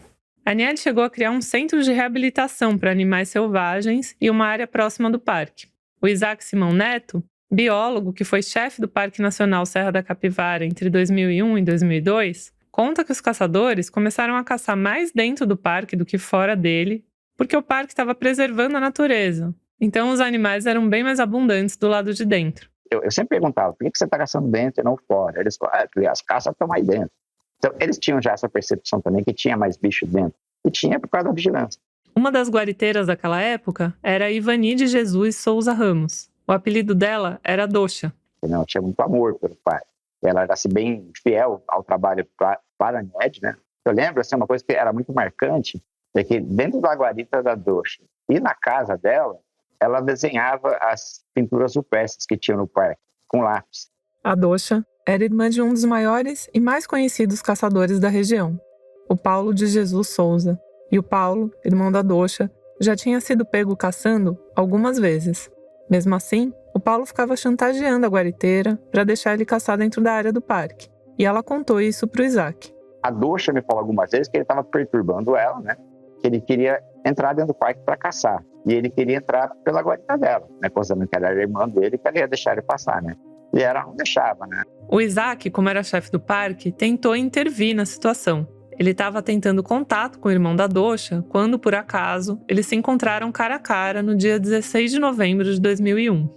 A Aniede chegou a criar um centro de reabilitação para animais selvagens e uma área próxima do parque. O Isaac Simão Neto, biólogo que foi chefe do Parque Nacional Serra da Capivara entre 2001 e 2002, conta que os caçadores começaram a caçar mais dentro do parque do que fora dele, porque o parque estava preservando a natureza. Então os animais eram bem mais abundantes do lado de dentro. Eu sempre perguntava, por que você está caçando dentro e não fora? Eles falaram, porque as caças estão aí dentro. Então, eles tinham já essa percepção também que tinha mais bicho dentro. E tinha por causa da vigilância. Uma das guariteiras daquela época era a Ivani de Jesus Souza Ramos. O apelido dela era Doxa. Não, tinha muito amor pelo pai. Ela era assim, bem fiel ao trabalho para a Aniede, né? Eu lembro, assim, uma coisa que era muito marcante, é que dentro da guarita da Doxa e na casa dela, ela desenhava as pinturas rupestres que tinha no parque, com lápis. A Doxa era irmã de um dos maiores e mais conhecidos caçadores da região, o Paulo de Jesus Souza. E o Paulo, irmão da Doxa, já tinha sido pego caçando algumas vezes. Mesmo assim, o Paulo ficava chantageando a guariteira para deixar ele caçar dentro da área do parque. E ela contou isso pro Isaac. A Doxa me falou algumas vezes que ele estava perturbando ela, né? Que ele queria entrar dentro do parque para caçar. E ele queria entrar pela guarita dela, né? Considerando que ela era irmã dele, que ela ia deixar ele passar, né? E ela não deixava, né? O Isaac, como era chefe do parque, tentou intervir na situação. Ele estava tentando contato com o irmão da Doxa quando, por acaso, eles se encontraram cara a cara no dia 16 de novembro de 2001.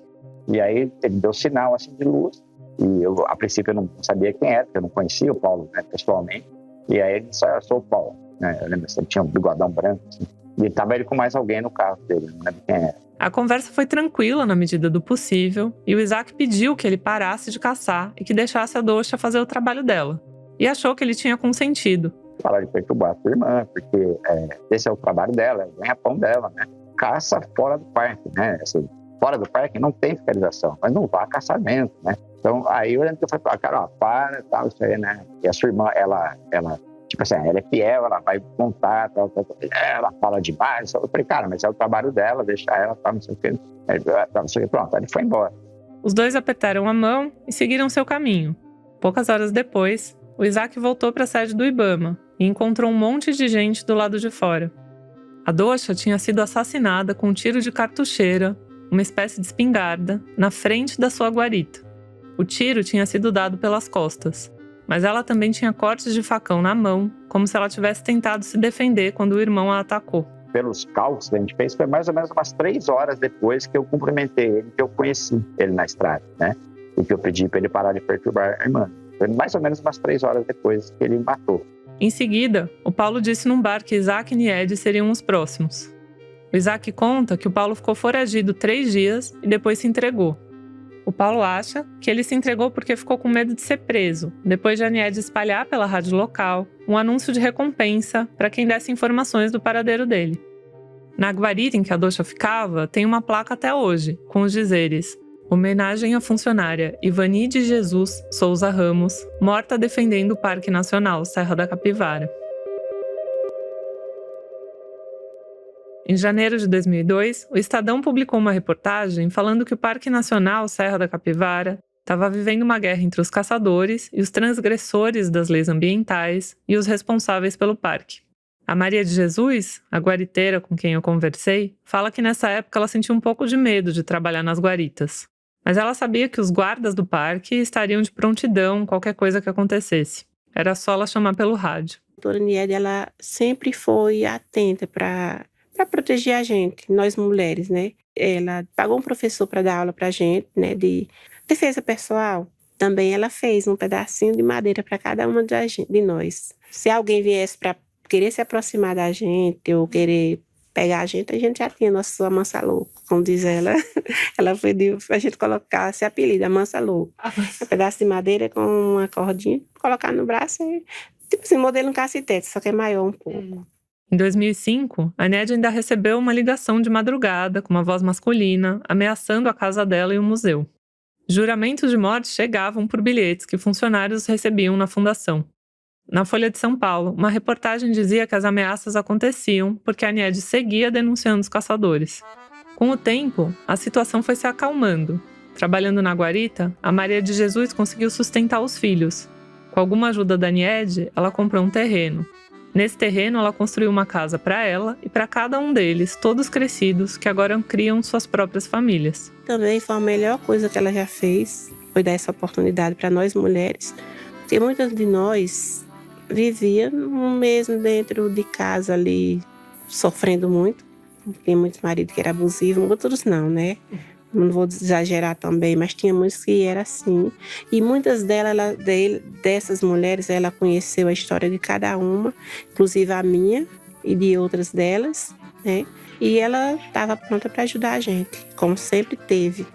E aí ele deu sinal assim de luz. E eu, a princípio, eu não sabia quem era, porque eu não conhecia o Paulo, né, pessoalmente. E aí ele disse, eu sou o Paulo. Né? Eu lembro que ele tinha um bigodão branco. Assim. E estava ele com mais alguém no carro dele, não lembro quem era. A conversa foi tranquila na medida do possível e o Isaac pediu que ele parasse de caçar e que deixasse a Doxa fazer o trabalho dela. E achou que ele tinha consentido. Falar de perturbar a sua irmã, porque esse é o trabalho dela, é o ganha-pão dela, né? Caça fora do parque, né? Assim, fora do parque não tem fiscalização, mas não vá caçar dentro, né? Então, aí eu lembro que eu falei, cara, ó, para, tal, isso aí, né? E a sua irmã, ela Tipo assim, ela é fiel, ela vai contar, ela fala demais. Eu falei, cara, mas é o trabalho dela, deixa ela, não sei o quê. Pronto, ele foi embora. Os dois apertaram a mão e seguiram seu caminho. Poucas horas depois, o Isaac voltou para a sede do Ibama e encontrou um monte de gente do lado de fora. A Dosha tinha sido assassinada com um tiro de cartucheira, uma espécie de espingarda, na frente da sua guarita. O tiro tinha sido dado pelas costas, mas ela também tinha cortes de facão na mão, como se ela tivesse tentado se defender quando o irmão a atacou. Pelos cálculos que a gente fez, foi mais ou menos umas 3 horas depois que eu cumprimentei ele, que eu conheci ele na estrada, né? E que eu pedi para ele parar de perturbar a irmã. Foi mais ou menos umas 3 horas depois que ele me matou. Em seguida, o Paulo disse num bar que Isaac e Niede seriam os próximos. O Isaac conta que o Paulo ficou foragido 3 dias e depois se entregou. O Paulo acha que ele se entregou porque ficou com medo de ser preso, depois de a Niede espalhar pela rádio local um anúncio de recompensa para quem desse informações do paradeiro dele. Na guarita em que a Dosha ficava, tem uma placa até hoje, com os dizeres: homenagem à funcionária Ivani de Jesus Souza Ramos, morta defendendo o Parque Nacional Serra da Capivara. Em janeiro de 2002, o Estadão publicou uma reportagem falando que o Parque Nacional Serra da Capivara estava vivendo uma guerra entre os caçadores e os transgressores das leis ambientais e os responsáveis pelo parque. A Maria de Jesus, a guariteira com quem eu conversei, fala que nessa época ela sentiu um pouco de medo de trabalhar nas guaritas. Mas ela sabia que os guardas do parque estariam de prontidão qualquer coisa que acontecesse. Era só ela chamar pelo rádio. A doutora Niede, ela sempre foi atenta para proteger a gente, nós mulheres, né? Ela pagou um professor para dar aula para a gente, né, de defesa pessoal. Também ela fez um pedacinho de madeira para cada uma de nós. Se alguém viesse para querer se aproximar da gente ou querer pegar a gente já tinha nossa mansa louca, como diz ela. Ela pediu pra gente colocar esse apelido, a mansa louca. Um pedaço de madeira com uma cordinha, colocar no braço e, tipo assim, modelo um cacetete, só que é maior um pouco. Em 2005, a Niede ainda recebeu uma ligação de madrugada com uma voz masculina, ameaçando a casa dela e o museu. Juramentos de morte chegavam por bilhetes que funcionários recebiam na fundação. Na Folha de São Paulo, uma reportagem dizia que as ameaças aconteciam porque a Niede seguia denunciando os caçadores. Com o tempo, a situação foi se acalmando. Trabalhando na guarita, a Maria de Jesus conseguiu sustentar os filhos. Com alguma ajuda da Niede, ela comprou um terreno. Nesse terreno, ela construiu uma casa para ela e para cada um deles, todos crescidos, que agora criam suas próprias famílias. Também foi a melhor coisa que ela já fez, foi dar essa oportunidade para nós mulheres, porque muitas de nós vivia mesmo dentro de casa ali, sofrendo muito. Tem muitos maridos que eram abusivos, outros não, né? Não vou exagerar também, mas tinha muitos que eram assim. E muitas dessas mulheres, ela conheceu a história de cada uma, inclusive a minha e de outras delas, né? E ela estava pronta para ajudar a gente, como sempre teve.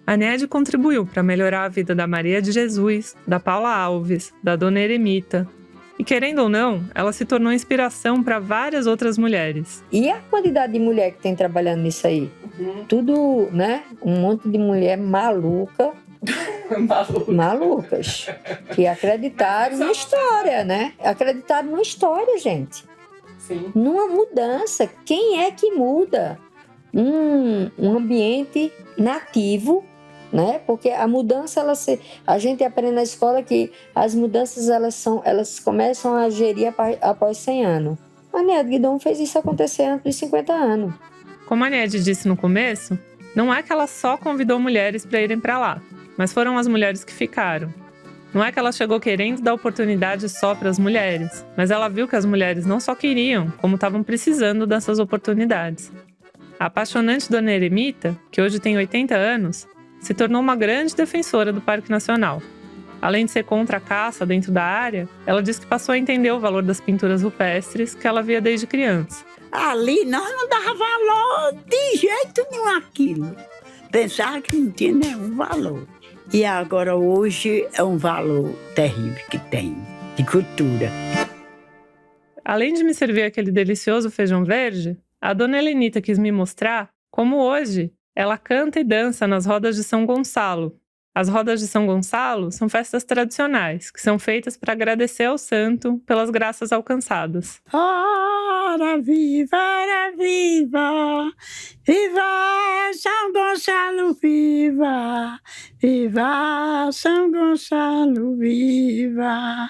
A Niede contribuiu para melhorar a vida da Maria de Jesus, da Paula Alves, da Dona Eremita. E querendo ou não, ela se tornou inspiração para várias outras mulheres. E a quantidade de mulher que tem trabalhando nisso aí? Tudo, né? Um monte de mulher maluca. Malucas. Que acreditaram na história, né? Acreditaram na história, gente. Sim. Numa mudança. Quem é que muda um ambiente nativo, né? Porque a mudança, a gente aprende na escola que as mudanças elas começam a gerir após 100 anos. A Niede Guidon fez isso acontecer antes dos 50 anos. Como a Niede disse no começo, não é que ela só convidou mulheres para irem para lá, mas foram as mulheres que ficaram. Não é que ela chegou querendo dar oportunidade só para as mulheres, mas ela viu que as mulheres não só queriam, como estavam precisando dessas oportunidades. A apaixonante Dona Eremita, que hoje tem 80 anos, se tornou uma grande defensora do Parque Nacional. Além de ser contra a caça dentro da área, ela diz que passou a entender o valor das pinturas rupestres que ela via desde criança. Ali nós não dava valor de jeito nenhum àquilo. Pensava que não tinha nenhum valor. E agora hoje é um valor terrível que tem, de cultura. Além de me servir aquele delicioso feijão verde, a Dona Helenita quis me mostrar como hoje ela canta e dança nas rodas de São Gonçalo. As rodas de São Gonçalo são festas tradicionais, que são feitas para agradecer ao santo pelas graças alcançadas. Ora viva, viva São Gonçalo, viva São Gonçalo, viva.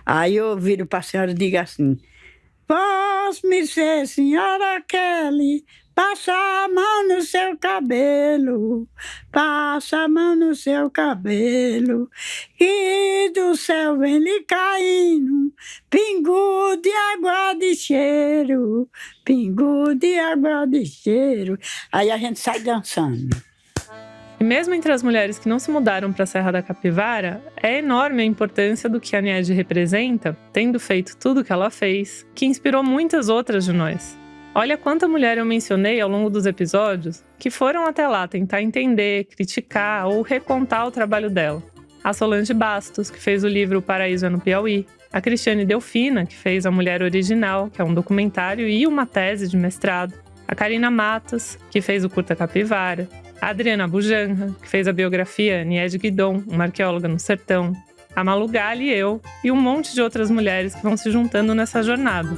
Aí eu viro para a senhora e digo assim: vós me ser, senhora Kelly, passa a mão no seu cabelo, passa a mão no seu cabelo, e do céu vem lhe caindo pingo de água de cheiro, pingo de água de cheiro. Aí a gente sai dançando. E mesmo entre as mulheres que não se mudaram para a Serra da Capivara, é enorme a importância do que a Niede representa, tendo feito tudo o que ela fez, que inspirou muitas outras de nós. Olha quanta mulher eu mencionei ao longo dos episódios que foram até lá tentar entender, criticar ou recontar o trabalho dela. A Solange Bastos, que fez o livro O Paraíso é no Piauí. A Cristiane Delfina, que fez A Mulher Original, que é um documentário e uma tese de mestrado. A Karina Matos, que fez o Curta Capivara. A Adriana Bujanra, que fez a biografia Niede Guidon, uma arqueóloga no sertão. A Malu Gali e eu, e um monte de outras mulheres que vão se juntando nessa jornada.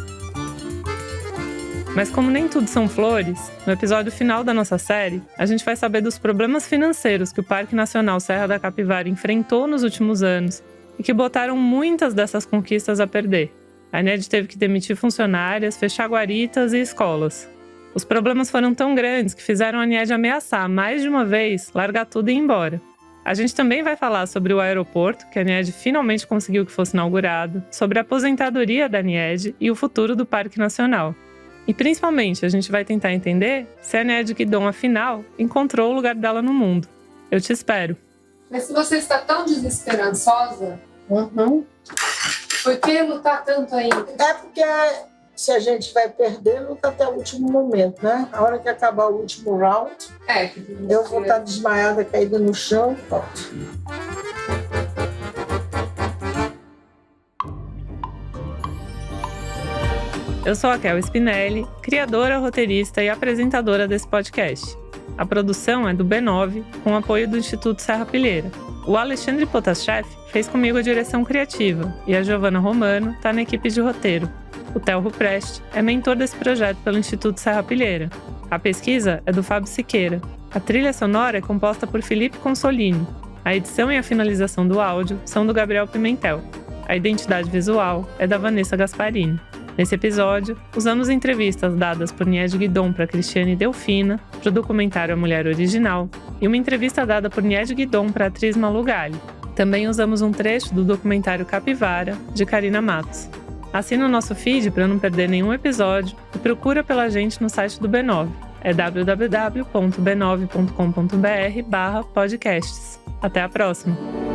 Mas como nem tudo são flores, no episódio final da nossa série, a gente vai saber dos problemas financeiros que o Parque Nacional Serra da Capivara enfrentou nos últimos anos e que botaram muitas dessas conquistas a perder. A Niede teve que demitir funcionárias, fechar guaritas e escolas. Os problemas foram tão grandes que fizeram a Niede ameaçar, mais de uma vez, largar tudo e ir embora. A gente também vai falar sobre o aeroporto, que a Niede finalmente conseguiu que fosse inaugurado, sobre a aposentadoria da Niede e o futuro do Parque Nacional. E principalmente, a gente vai tentar entender se a Niede Guidon, afinal, encontrou o lugar dela no mundo. Eu te espero. Mas se você está tão desesperançosa, por que lutar tanto ainda? É porque se a gente vai perder, luta até o último momento, né? A hora que acabar o último round, eu vou estar desmaiada, caída no chão, pronto. Eu sou a Kel Spinelli, criadora, roteirista e apresentadora desse podcast. A produção é do B9, com apoio do Instituto Serra Pilheira. O Alexandre Potashev fez comigo a direção criativa e a Giovana Romano está na equipe de roteiro. O Telro Preste é mentor desse projeto pelo Instituto Serra Pilheira. A pesquisa é do Fábio Siqueira. A trilha sonora é composta por Felipe Consolini. A edição e a finalização do áudio são do Gabriel Pimentel. A identidade visual é da Vanessa Gasparini. Nesse episódio, usamos entrevistas dadas por Niede Guidon para Cristiane Delfina, para o documentário A Mulher Original, e uma entrevista dada por Niede Guidon para a atriz Malu Gali. Também usamos um trecho do documentário Capivara, de Karina Matos. Assina o nosso feed para não perder nenhum episódio e procura pela gente no site do B9. É www.b9.com.br/podcasts. Até a próxima!